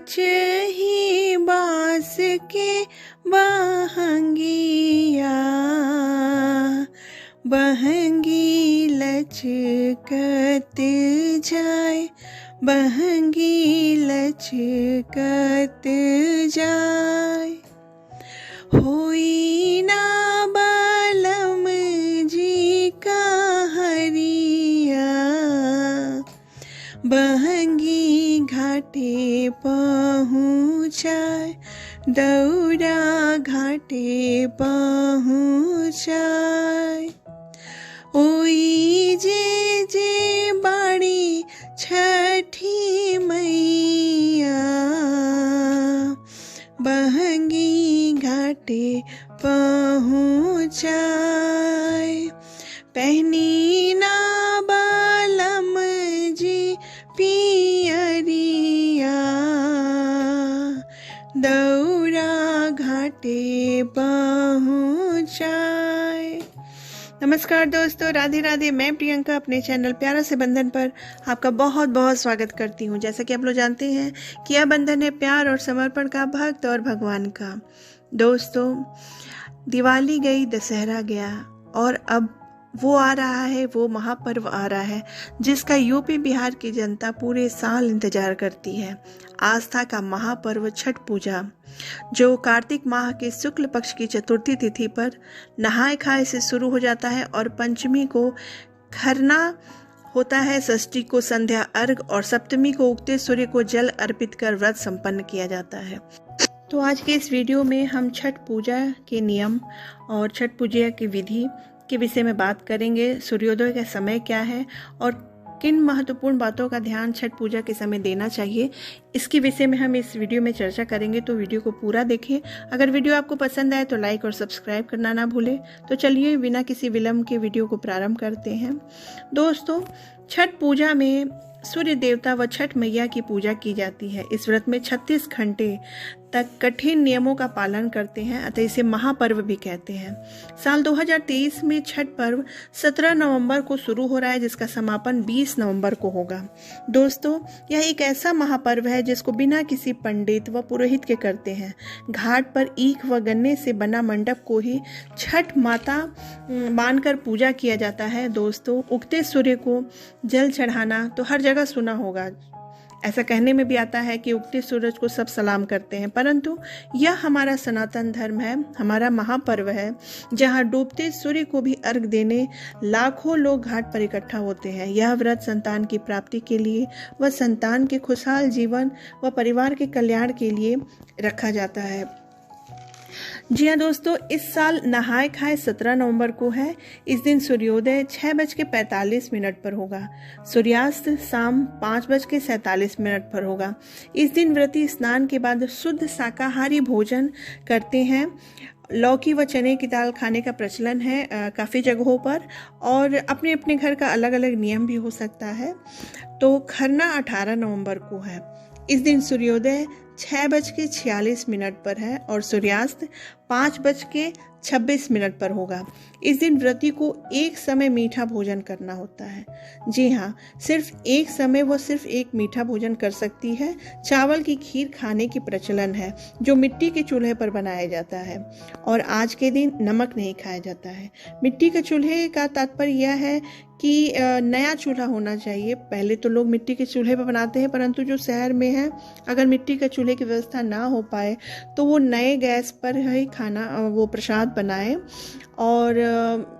लचही बाँस के बहंगिया, बहंगी लचकत जाए, बहंगी लचकत जाए। होई ना बलम जी का हरिया, बहंगी घाटे पहुँचाए, दौरा घाटे पहुँचाए। ओई जे बड़ी छठी मैया, बहंगी घाटे पहुँचाए। पहनी ना बलम जी पियरिया, दौरा घाटे पहुँचाए। नमस्कार दोस्तों, राधे राधे। मैं प्रियंका अपने चैनल प्यारा से बंधन पर आपका बहुत बहुत स्वागत करती हूँ। जैसा कि आप लोग जानते हैं कि यह बंधन है प्यार और समर्पण का, भक्त और भगवान का। दोस्तों, दिवाली गई, दशहरा गया और अब वो आ रहा है, वो महापर्व आ रहा है जिसका यूपी बिहार की जनता पूरे साल इंतजार करती है। आस्था का महापर्व छठ पूजा, जो कार्तिक माह के शुक्ल पक्ष की चतुर्थी तिथि पर नहाय खाए से शुरू हो जाता है और पंचमी को खरना होता है, षष्ठी को संध्या अर्घ और सप्तमी को उगते सूर्य को जल अर्पित कर व्रत संपन्न किया जाता है। तो आज के इस वीडियो में हम छठ पूजा के नियम और छठ पूजा की विधि के विषय में बात करेंगे। सूर्योदय का समय क्या है और किन महत्वपूर्ण बातों का ध्यान छठ पूजा के समय देना चाहिए, इसके विषय में हम इस वीडियो में चर्चा करेंगे। तो वीडियो को पूरा देखें। अगर वीडियो आपको पसंद आए तो लाइक और सब्सक्राइब करना ना भूलें। तो चलिए बिना किसी विलंब के वीडियो को प्रारंभ करते हैं। दोस्तों, छठ पूजा में सूर्य देवता व छठ मैया की पूजा की जाती है। इस व्रत में 36 घंटे तक कठिन नियमों का पालन करते हैं, अतः इसे महापर्व भी कहते हैं। साल 2023 में छठ पर्व 17 नवंबर को शुरू हो रहा है, जिसका समापन 20 नवंबर को होगा। दोस्तों, यह एक ऐसा महापर्व है जिसको बिना किसी पंडित व पुरोहित के करते हैं। घाट पर ईख व गन्ने से बना मंडप को ही छठ माता मानकर पूजा किया जाता है। दोस्तों, उगते सूर्य को जल चढ़ाना तो हर जगह सुना होगा। ऐसा कहने में भी आता है कि उगते सूरज को सब सलाम करते हैं, परंतु यह हमारा सनातन धर्म है, हमारा महापर्व है, जहां डूबते सूर्य को भी अर्घ देने लाखों लोग घाट पर इकट्ठा होते हैं। यह व्रत संतान की प्राप्ति के लिए व संतान के खुशहाल जीवन व परिवार के कल्याण के लिए रखा जाता है। जी हाँ दोस्तों, इस साल नहाय खाए 17 नवंबर को है। इस दिन सूर्योदय 6:45 पर होगा। सूर्यास्त शाम 5:47 पर होगा। इस दिन व्रती स्नान के बाद शुद्ध शाकाहारी भोजन करते हैं। लौकी व चने की दाल खाने का प्रचलन है काफ़ी जगहों पर, और अपने अपने घर का अलग अलग नियम भी हो सकता है। तो खरना 18 नवंबर को है। इस दिन सूर्योदय 6:46 पर है और सूर्यास्त 5:26 पर होगा। इस दिन व्रती को एक समय मीठा भोजन करना होता है। जी हाँ, सिर्फ एक समय वो सिर्फ एक मीठा भोजन कर सकती है। चावल की खीर खाने की प्रचलन है, जो मिट्टी के चूल्हे पर बनाया जाता है, और आज के दिन नमक नहीं खाया जाता है। मिट्टी के चूल्हे का तात्पर्य यह है कि नया चूल्हा होना चाहिए। पहले तो लोग मिट्टी के चूल्हे पर बनाते हैं, परंतु जो शहर में है, अगर मिट्टी के चूल्हे की व्यवस्था ना हो पाए तो वो नए गैस पर ही खाना वो प्रसाद बनाए। और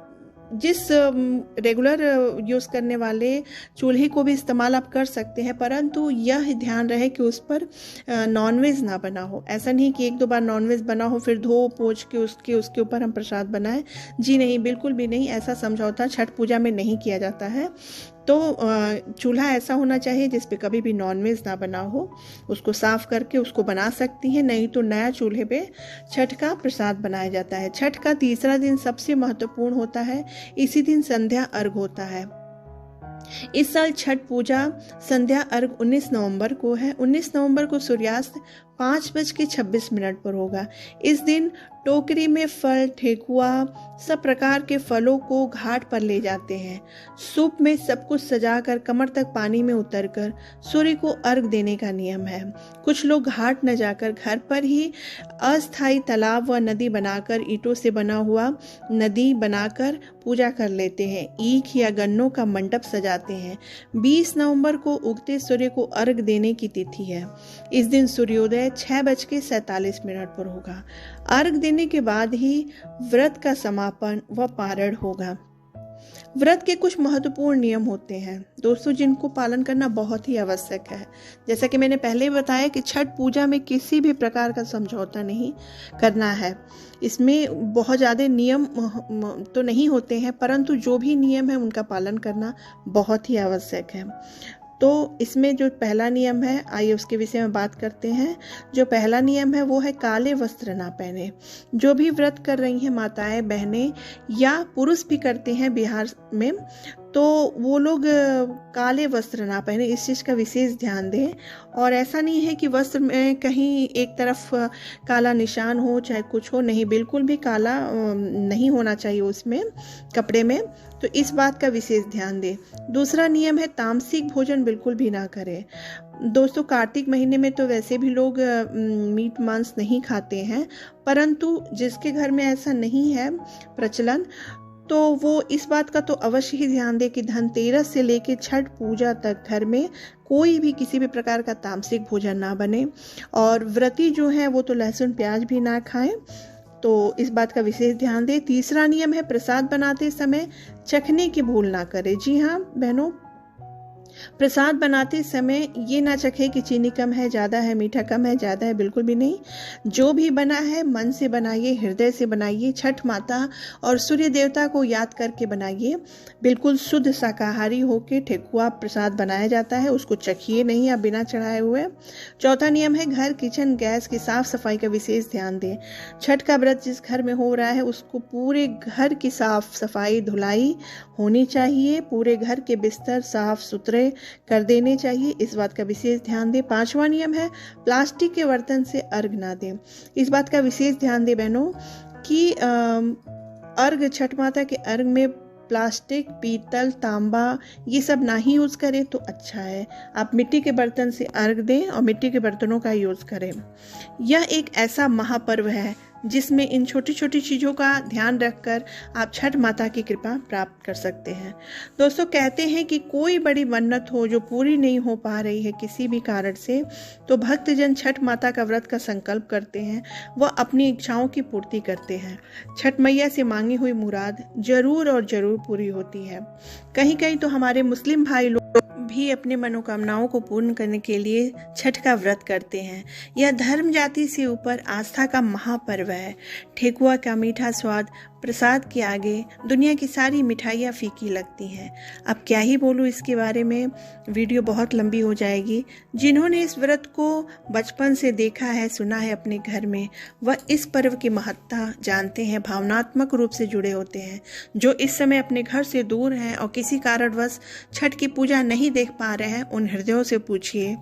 जिस रेगुलर यूज़ करने वाले चूल्हे को भी इस्तेमाल आप कर सकते हैं, परंतु यह ध्यान रहे कि उस पर नॉनवेज ना बना हो। ऐसा नहीं कि 1-2 बार नॉनवेज बना हो फिर धो पोंछ के उसके ऊपर हम प्रसाद बनाएं। जी नहीं, बिल्कुल भी नहीं। ऐसा समझौता छठ पूजा में नहीं किया जाता है। तो चूल्हा ऐसा होना चाहिए जिस पे कभी भी नॉनवेज ना बना हो। उसको साफ करके उसको बना सकती हैं, नहीं तो नया चूल्हे पे छठ का प्रसाद बनाया जाता है। छठ का तीसरा दिन सबसे महत्वपूर्ण होता है। इसी दिन संध्या अर्घ होता है। इस साल छठ पूजा संध्या अर्घ 19 नवंबर को है। 19 नवंबर को सूर्यास्त 5:26 पर होगा। इस दिन टोकरी में फल, ठेकुआ, सब प्रकार के फलों को घाट पर ले जाते हैं। सूप में सब कुछ सजाकर कमर तक पानी में उतरकर सूर्य को अर्घ देने का नियम है। कुछ लोग घाट न जाकर घर पर ही अस्थायी तालाब व नदी बनाकर, ईंटों से बना हुआ नदी बनाकर पूजा कर लेते हैं। ईख या गन्नों का मंडप सजाते हैं। 20 नवंबर को उगते सूर्य को अर्घ देने की तिथि है। इस दिन सूर्योदय 6:47 पर होगा। अर्घ देने के बाद ही व्रत का समापन व पारण होगा। व्रत के कुछ महत्वपूर्ण नियम होते हैं दोस्तों, जिनको पालन करना बहुत ही आवश्यक है। जैसा कि मैंने पहले बताया कि छठ पूजा में किसी भी प्रकार का समझौता नहीं करना है। इसमें बहुत ज़्यादा नियम तो नहीं होते हैं, परंतु जो भी नियम है उनका पालन करना बहुत ही आवश्यक है। तो इसमें जो पहला नियम है, आइए उसके विषय में बात करते हैं। जो पहला नियम है वो है काले वस्त्र ना पहने। जो भी व्रत कर रही हैं माताएं, बहनें या पुरुष भी करते हैं बिहार में, तो वो लोग काले वस्त्र ना पहने, इस चीज़ का विशेष ध्यान दें। और ऐसा नहीं है कि वस्त्र में कहीं एक तरफ काला निशान हो चाहे कुछ हो, नहीं, बिल्कुल भी काला नहीं होना चाहिए उसमें कपड़े में, तो इस बात का विशेष ध्यान दें। दूसरा नियम है तामसिक भोजन बिल्कुल भी ना करें। दोस्तों, कार्तिक महीने में तो वैसे भी लोग मीट मांस नहीं खाते हैं, परंतु जिसके घर में ऐसा नहीं है प्रचलन, तो वो इस बात का तो अवश्य ही ध्यान दे कि धनतेरस से लेकर छठ पूजा तक घर में कोई भी किसी भी प्रकार का तामसिक भोजन ना बने। और व्रती जो है वो तो लहसुन प्याज भी ना खाएं, तो इस बात का विशेष ध्यान दें। तीसरा नियम है प्रसाद बनाते समय चखने की भूल ना करें। जी हाँ बहनों, प्रसाद बनाते समय ये ना चखे कि चीनी कम है, ज़्यादा है, मीठा कम है, ज़्यादा है, बिल्कुल भी नहीं। जो भी बना है मन से बनाइए, हृदय से बनाइए, छठ माता और सूर्य देवता को याद करके बनाइए। बिल्कुल शुद्ध शाकाहारी होकर ठेकुआ प्रसाद बनाया जाता है, उसको चखिए नहीं आप बिना चढ़ाए हुए। चौथा नियम है घर, किचन, गैस की साफ सफाई का विशेष ध्यान दें। छठ का व्रत जिस घर में हो रहा है उसको पूरे घर की साफ सफाई धुलाई होनी चाहिए। पूरे घर के बिस्तर साफ सुथरे कर देने चाहिए, इस बात का विशेष ध्यान दें। पांचवा नियम है प्लास्टिक के बर्तन से अर्घ ना दें। इस बात का विशेष ध्यान दें बहनों कि अर्घ, छठ माता के अर्घ में प्लास्टिक, पीतल, तांबा ये सब ना ही यूज़ करें तो अच्छा है। आप मिट्टी के बर्तन से अर्घ दें और मिट्टी के बर्तनों का यूज़ करें। यह एक ऐसा महापर्व है जिसमें इन छोटी छोटी चीज़ों का ध्यान रखकर आप छठ माता की कृपा प्राप्त कर सकते हैं। दोस्तों, कहते हैं कि कोई बड़ी मन्नत हो जो पूरी नहीं हो पा रही है किसी भी कारण से, तो भक्तजन छठ माता का व्रत का संकल्प करते हैं, वह अपनी इच्छाओं की पूर्ति करते हैं। छठ मैया से मांगी हुई मुराद जरूर और जरूर पूरी होती है। कहीं कहीं तो हमारे मुस्लिम भाई लोग भी अपनी मनोकामनाओं को पूर्ण करने के लिए छठ का व्रत करते हैं। यह धर्म जाति से ऊपर आस्था का महापर्व है। ठेकुआ का मीठा स्वाद प्रसाद के आगे दुनिया की सारी मिठाइयाँ फीकी लगती हैं। अब क्या ही बोलूँ इसके बारे में, वीडियो बहुत लंबी हो जाएगी। जिन्होंने इस व्रत को बचपन से देखा है, सुना है अपने घर में, वह इस पर्व की महत्ता जानते हैं, भावनात्मक रूप से जुड़े होते हैं। जो इस समय अपने घर से दूर हैं और किसी कारणवश छठ की पूजा नहीं देख पा रहे हैं, उन हृदयों से पूछिए।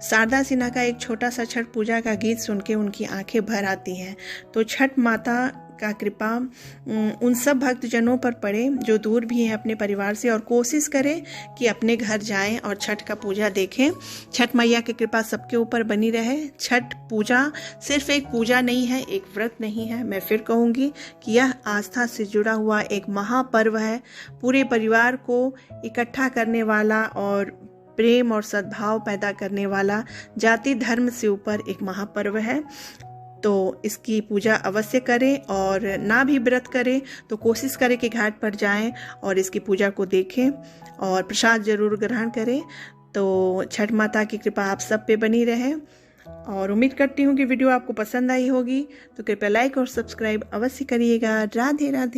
शारदा सिन्हा का एक छोटा सा छठ पूजा का गीत सुन के उनकी आंखें भर आती हैं। तो छठ माता का कृपा उन सब भक्तजनों पर पड़े जो दूर भी हैं अपने परिवार से, और कोशिश करें कि अपने घर जाएं और छठ का पूजा देखें। छठ मैया की कृपा सबके ऊपर बनी रहे। छठ पूजा सिर्फ एक पूजा नहीं है, एक व्रत नहीं है। मैं फिर कहूँगी कि यह आस्था से जुड़ा हुआ एक महापर्व है, पूरे परिवार को इकट्ठा करने वाला और प्रेम और सद्भाव पैदा करने वाला, जाति धर्म से ऊपर एक महापर्व है। तो इसकी पूजा अवश्य करें, और ना भी व्रत करें तो कोशिश करें कि घाट पर जाएं और इसकी पूजा को देखें और प्रसाद जरूर ग्रहण करें। तो छठ माता की कृपा आप सब पे बनी रहे, और उम्मीद करती हूँ कि वीडियो आपको पसंद आई होगी। तो कृपया लाइक और सब्सक्राइब अवश्य करिएगा। राधे राधे।